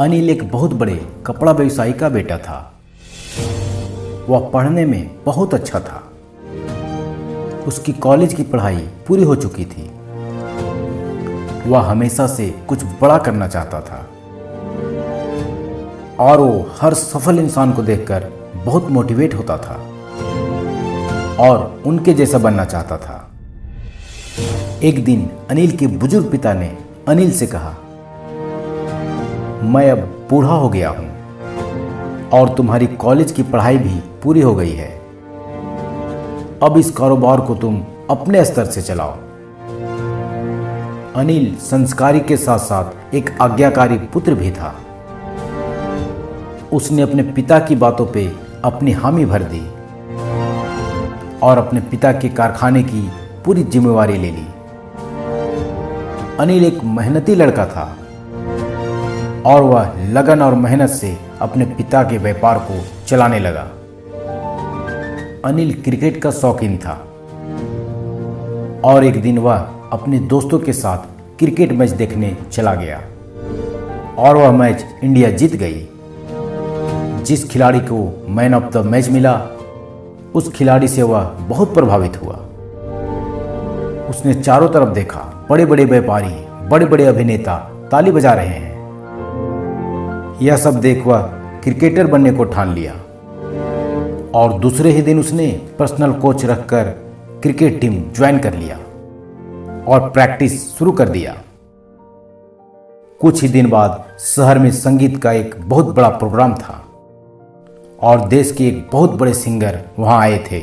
अनिल एक बहुत बड़े कपड़ा व्यवसायी का बेटा था। वह पढ़ने में बहुत अच्छा था। उसकी कॉलेज की पढ़ाई पूरी हो चुकी थी। वह हमेशा से कुछ बड़ा करना चाहता था और वो हर सफल इंसान को देखकर बहुत मोटिवेट होता था और उनके जैसा बनना चाहता था। एक दिन अनिल के बुजुर्ग पिता ने अनिल से कहा, मैं अब बूढ़ा हो गया हूं और तुम्हारी कॉलेज की पढ़ाई भी पूरी हो गई है। अब इस कारोबार को तुम अपने स्तर से चलाओ। अनिल संस्कारी के साथ साथ एक आज्ञाकारी पुत्र भी था। उसने अपने पिता की बातों पे अपनी हामी भर दी और अपने पिता के कारखाने की पूरी जिम्मेवारी ले ली। अनिल एक मेहनती लड़का था और वह लगन और मेहनत से अपने पिता के व्यापार को चलाने लगा। अनिल क्रिकेट का शौकीन था और एक दिन वह अपने दोस्तों के साथ क्रिकेट मैच देखने चला गया और वह मैच इंडिया जीत गई। जिस खिलाड़ी को मैन ऑफ द मैच मिला, उस खिलाड़ी से वह बहुत प्रभावित हुआ। उसने चारों तरफ देखा, बड़े बड़े व्यापारी, बड़े बड़े अभिनेता ताली बजा रहे हैं। यह सब देख वह क्रिकेटर बनने को ठान लिया और दूसरे ही दिन उसने पर्सनल कोच रखकर क्रिकेट टीम ज्वाइन कर लिया और प्रैक्टिस शुरू कर दिया। कुछ ही दिन बाद शहर में संगीत का एक बहुत बड़ा प्रोग्राम था और देश के एक बहुत बड़े सिंगर वहां आए थे।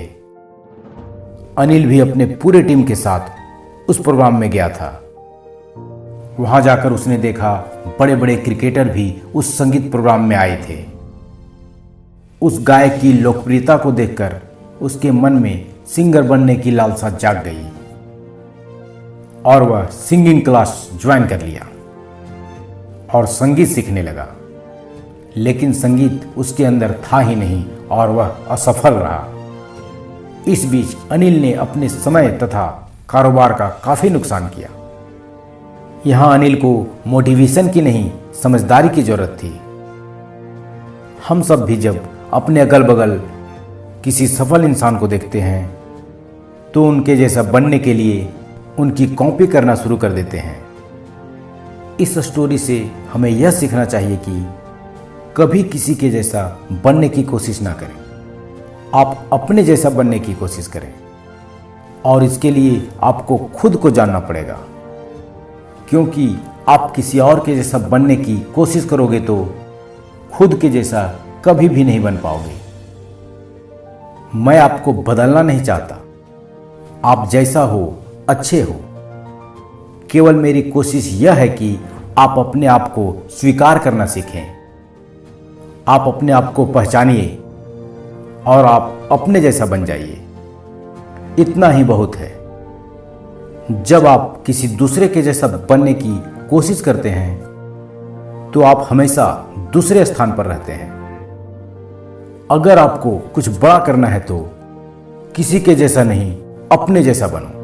अनिल भी अपने पूरे टीम के साथ उस प्रोग्राम में गया था। वहां जाकर उसने देखा बड़े बड़े क्रिकेटर भी उस संगीत प्रोग्राम में आए थे। उस गायक की लोकप्रियता को देखकर उसके मन में सिंगर बनने की लालसा जाग गई और वह सिंगिंग क्लास ज्वाइन कर लिया और संगीत सीखने लगा। लेकिन संगीत उसके अंदर था ही नहीं और वह असफल रहा। इस बीच अनिल ने अपने समय तथा कारोबार का काफी नुकसान किया। यहां अनिल को मोटिवेशन की नहीं, समझदारी की जरूरत थी। हम सब भी जब अपने अगल बगल किसी सफल इंसान को देखते हैं तो उनके जैसा बनने के लिए उनकी कॉपी करना शुरू कर देते हैं। इस स्टोरी से हमें यह सीखना चाहिए कि कभी किसी के जैसा बनने की कोशिश ना करें। आप अपने जैसा बनने की कोशिश करें और इसके लिए आपको खुद को जानना पड़ेगा, क्योंकि आप किसी और के जैसा बनने की कोशिश करोगे तो खुद के जैसा कभी भी नहीं बन पाओगे। मैं आपको बदलना नहीं चाहता, आप जैसा हो अच्छे हो। केवल मेरी कोशिश यह है कि आप अपने आप को स्वीकार करना सीखें। आप अपने आप को पहचानिए और आप अपने जैसा बन जाइए। इतना ही बहुत है। जब आप किसी दूसरे के जैसा बनने की कोशिश करते हैं तो आप हमेशा दूसरे स्थान पर रहते हैं। अगर आपको कुछ बड़ा करना है तो किसी के जैसा नहीं, अपने जैसा बनो।